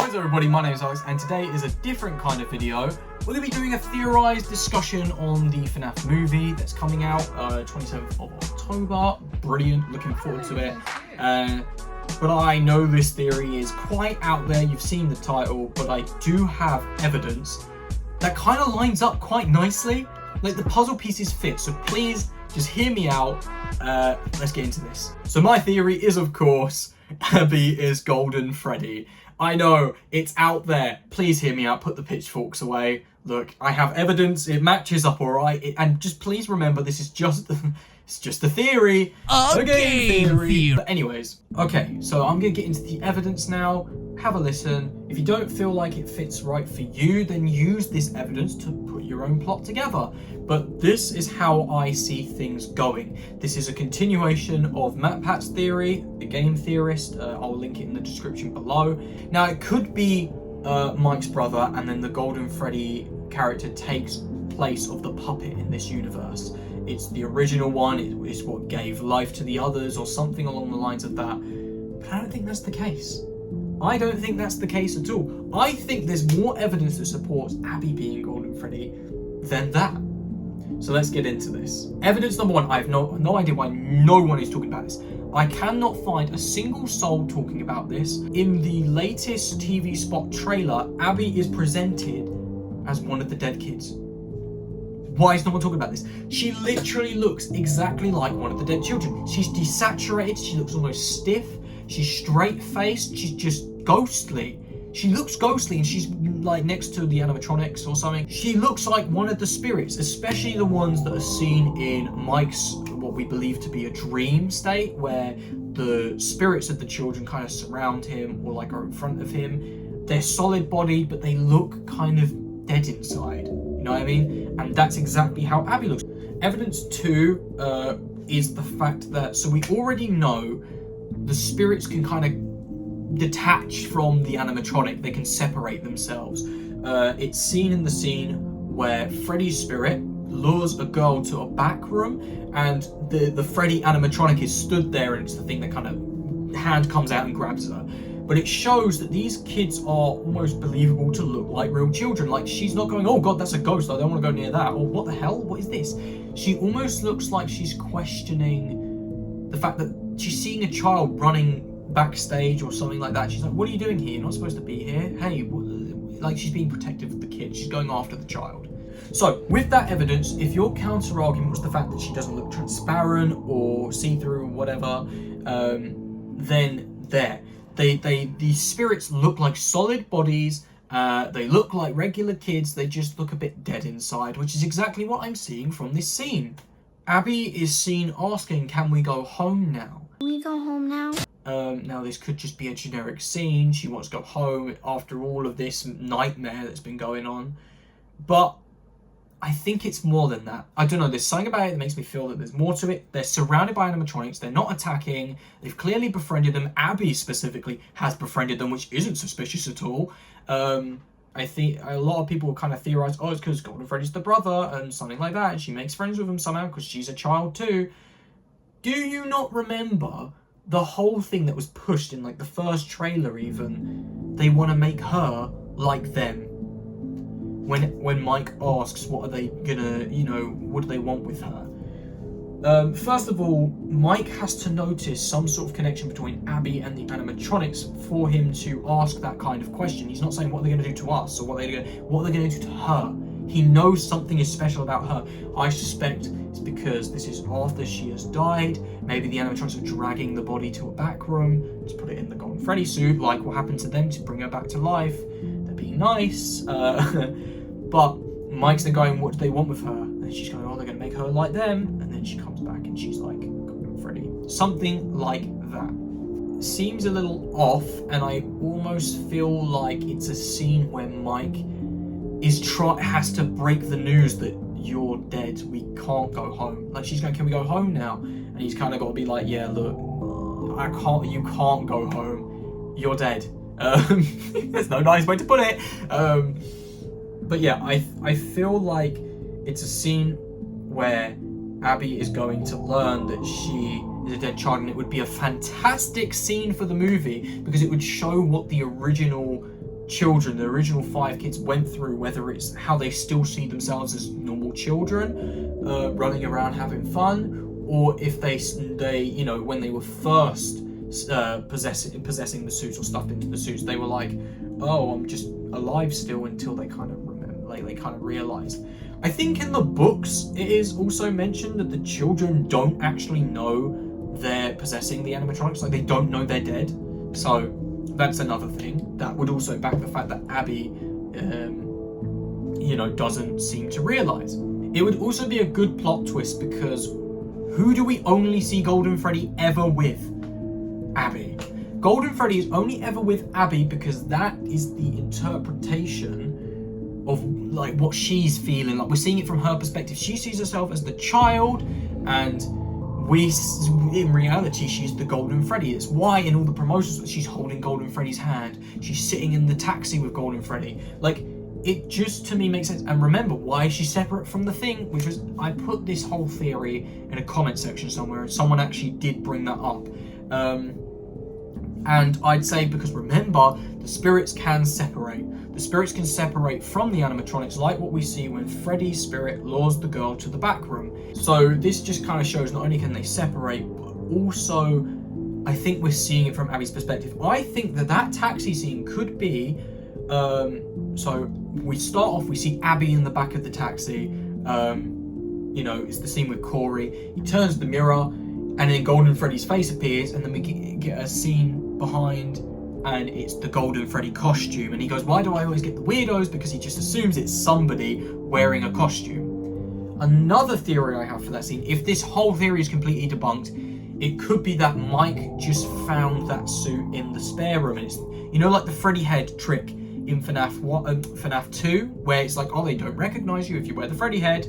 What is everybody, my name is Alex and today is a different kind of video. We're going to be doing a theorised discussion on the FNAF movie that's coming out 27th of October. Brilliant, looking forward to it. But I know this theory is quite out there, you've seen the title, but I do have evidence that kind of lines up quite nicely. Like the puzzle pieces fit, so please just hear me out. Let's get into this. So my theory is, of course, Abby is Golden Freddy. I know, it's out there. Please hear me out, put the pitchforks away. Look, I have evidence, it matches up alright, and just please remember this is just it's just a theory. A game theory. But anyways, okay, so I'm gonna get into the evidence now. Have a listen. If you don't feel like it fits right for you, then use this evidence to put your own plot together. But this is how I see things going. This is a continuation of MatPat's theory, the game theorist. I'll link it in the description below. Now, it could be Mike's brother, and then the Golden Freddy character takes place of the puppet in this universe. It's the original one, it's what gave life to the others, or something along the lines of that. But I don't think that's the case. I don't think that's the case at all. I think there's more evidence that supports Abby being Golden Freddy than that. So let's get into this. Evidence number one, I have no idea why no one is talking about this. I cannot find a single soul talking about this. In the latest TV spot trailer, Abby is presented as one of the dead kids. Why is no one talking about this? She literally looks exactly like one of the dead children. She's desaturated, she looks almost stiff, she's straight-faced, she's just ghostly. She looks ghostly and she's like next to the animatronics or something. She looks like one of the spirits, especially the ones that are seen in Mike's, what we believe to be a dream state, where the spirits of the children kind of surround him or like are in front of him. They're solid bodied, but they look kind of dead inside. You know what I mean? And that's exactly how Abby looks. Evidence two is the fact that, so we already know the spirits can kind of detach from the animatronic, they can separate themselves. It's seen in the scene where Freddy's spirit lures a girl to a back room and the Freddy animatronic is stood there, and it's the thing that kind of hand comes out and grabs her. But it shows that these kids are almost believable to look like real children. Like, she's not going, oh god, that's a ghost, I don't want to go near that, or what the hell, what is this? She almost looks like she's questioning the fact that she's seeing a child running backstage or something like that. She's like, what are you doing here? You're not supposed to be here. Hey, like, she's being protective of the kid. She's going after the child. So with that evidence, if your counter argument was the fact that she doesn't look transparent or see-through or whatever, then these spirits look like solid bodies. They look like regular kids. They just look a bit dead inside, which is exactly what I'm seeing from this scene. Abby is seen asking, can we go home now? Can we go home now? Now this could just be a generic scene. She wants to go home after all of this nightmare that's been going on. But I think it's more than that. I don't know, there's something about it that makes me feel that there's more to it. They're surrounded by animatronics, they're not attacking, they've clearly befriended them. Abby specifically has befriended them, which isn't suspicious at all. I think a lot of people kind of theorize, oh, it's because Golden Freddy's the brother and something like that, and she makes friends with him somehow because she's a child too. Do you not remember the whole thing that was pushed in like the first trailer even? They want to make her like them. When Mike asks what are they gonna, you know, what do they want with her? First of all, Mike has to notice some sort of connection between Abby and the animatronics for him to ask that kind of question. He's not saying what they're going to do to us or what they're going to do to her. He knows something is special about her. I suspect it's because this is after she has died. Maybe the animatronics are dragging the body to a back room to put it in the Golden Freddy suit, like what happened to them to bring her back to life. They're being nice. But Mike's then going, what do they want with her? And she's going, oh, they're going to make her like them. And then she comes back and she's like, Golden Freddy. Something like that. Seems a little off, and I almost feel like it's a scene where Mike has to break the news that you're dead, we can't go home. Like, she's going, can we go home now? And he's kind of got to be like, yeah, look, you can't go home, you're dead. There's no nice way to put it. But yeah, I feel like it's a scene where Abby is going to learn that she is a dead child, and it would be a fantastic scene for the movie because it would show what the original children, the original 5 kids, went through, whether it's how they still see themselves as normal children, running around having fun, or if they you know, when they were first possessing the suits or stuffed into the suits, they were like, oh, I'm just alive still, until they kind of remember, like they kind of realized. I think in the books it is also mentioned that the children don't actually know they're possessing the animatronics, like they don't know they're dead. So that's another thing that would also back the fact that Abby, you know, doesn't seem to realize. It would also be a good plot twist, because who do we only see Golden Freddy ever with? Abby. Golden Freddy is only ever with Abby because that is the interpretation of like what she's feeling. Like, we're seeing it from her perspective. She sees herself as the child, and in reality, she's the Golden Freddy. It's why in all the promotions she's holding Golden Freddy's hand. She's sitting in the taxi with Golden Freddy. Like, it just, to me, makes sense. And remember, why is she separate from the Thing? Which was, I put this whole theory in a comment section somewhere, and someone actually did bring that up. And I'd say, because remember, the spirits can separate. The spirits can separate from the animatronics, like what we see when Freddy's spirit lures the girl to the back room. So this just kind of shows not only can they separate, but also I think we're seeing it from Abby's perspective. I think that that taxi scene could be, so we start off, we see Abby in the back of the taxi. You know, it's the scene with Corey. He turns the mirror, and then Golden Freddy's face appears, and then we get a scene behind, and it's the Golden Freddy costume, and he goes, why do I always get the weirdos? Because he just assumes it's somebody wearing a costume. Another theory I have for that scene, if this whole theory is completely debunked, it could be that Mike just found that suit in the spare room, and it's, you know, like the Freddy head trick in FNAF 2, where it's like, oh, they don't recognize you if you wear the Freddy head.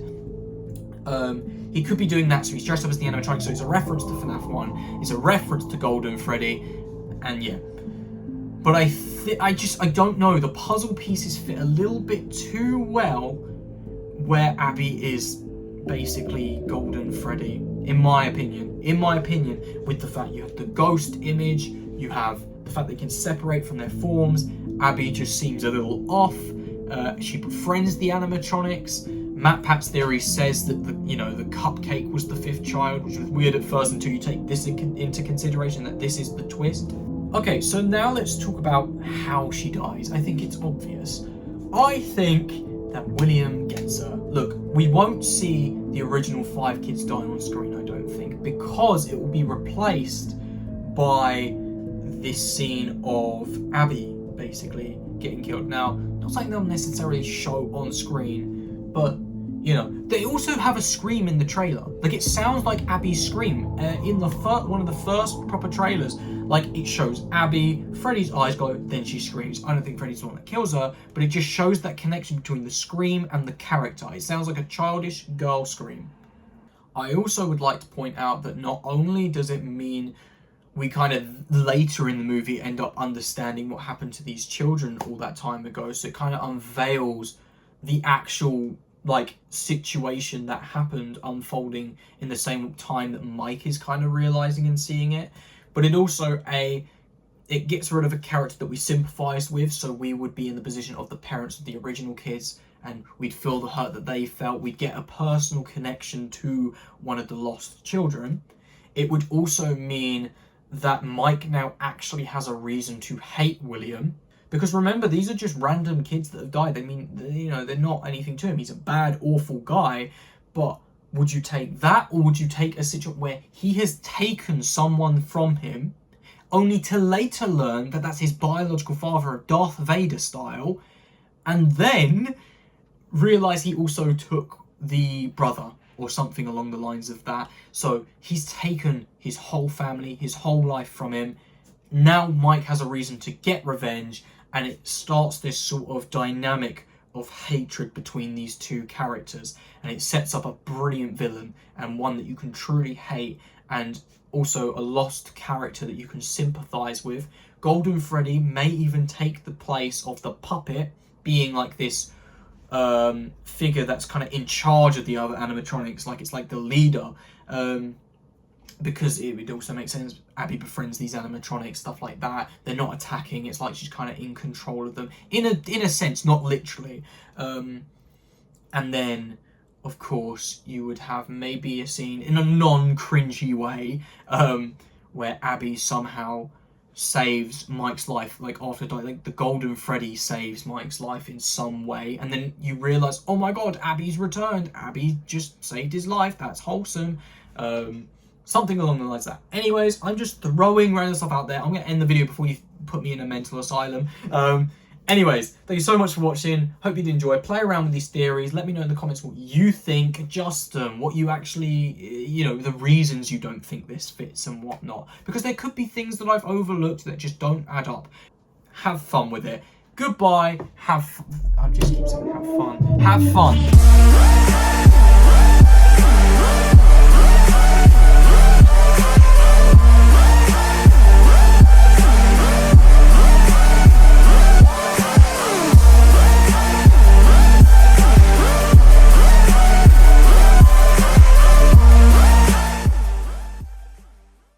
He could be doing that, so he's dressed up as the animatronic, so it's a reference to FNAF 1, it's a reference to Golden Freddy, and yeah. But I don't know, the puzzle pieces fit a little bit too well where Abby is basically Golden Freddy, in my opinion, with the fact you have the ghost image, you have the fact they can separate from their forms. Abby just seems a little off. She befriends the animatronics. Matt Pat's theory says that the cupcake was the 5th child, which was weird at first until you take this into consideration, that this is the twist. Okay, so now let's talk about how she dies. I think it's obvious. I think that William gets her. Look, we won't see the original 5 kids die on screen, I don't think, because it will be replaced by this scene of Abby basically getting killed. Now, not something they'll necessarily show on screen, but you know, they also have a scream in the trailer. Like, it sounds like Abby's scream in the one of the first proper trailers. Like, it shows Abby, Freddy's eyes go, then she screams. I don't think Freddy's the one that kills her, but it just shows that connection between the scream and the character. It sounds like a childish girl scream. I also would like to point out that not only does it mean we kind of later in the movie end up understanding what happened to these children all that time ago, so it kind of unveils the actual like situation that happened unfolding in the same time that Mike is kind of realizing and seeing it. But it also it gets rid of a character that we sympathize with, so we would be in the position of the parents of the original kids, and we'd feel the hurt that they felt. We'd get a personal connection to one of the lost children. It would also mean that Mike now actually has a reason to hate William. Because remember, these are just random kids that have died. I mean, you know, they're not anything to him. He's a bad, awful guy. But would you take that, or would you take a situation where he has taken someone from him, only to later learn that that's his biological father, Darth Vader style, and then realize he also took the brother, or something along the lines of that. So he's taken his whole family, his whole life from him. Now Mike has a reason to get revenge, and it starts this sort of dynamic of hatred between these two characters, and it sets up a brilliant villain, and one that you can truly hate, and also a lost character that you can sympathize with. Golden Freddy may even take the place of the puppet, being like this figure that's kind of in charge of the other animatronics, like it's like the leader, because it would also make sense Abby befriends these animatronics, stuff like that. They're not attacking. It's like she's kind of in control of them, in a sense, not literally. And then, of course, you would have maybe a scene in a non-cringy way, where Abby somehow saves Mike's life, like after dying, like the Golden Freddy saves Mike's life in some way, and then you realise, oh my god, Abby's returned. Abby just saved his life. That's wholesome. Something along the lines of that. Anyways, I'm just throwing random stuff out there. I'm going to end the video before you put me in a mental asylum. Anyways, thank you so much for watching. Hope you did enjoy. Play around with these theories. Let me know in the comments what you think. Just what you actually, you know, the reasons you don't think this fits and whatnot. Because there could be things that I've overlooked that just don't add up. Have fun with it. Goodbye. I just keep saying have fun. Have fun.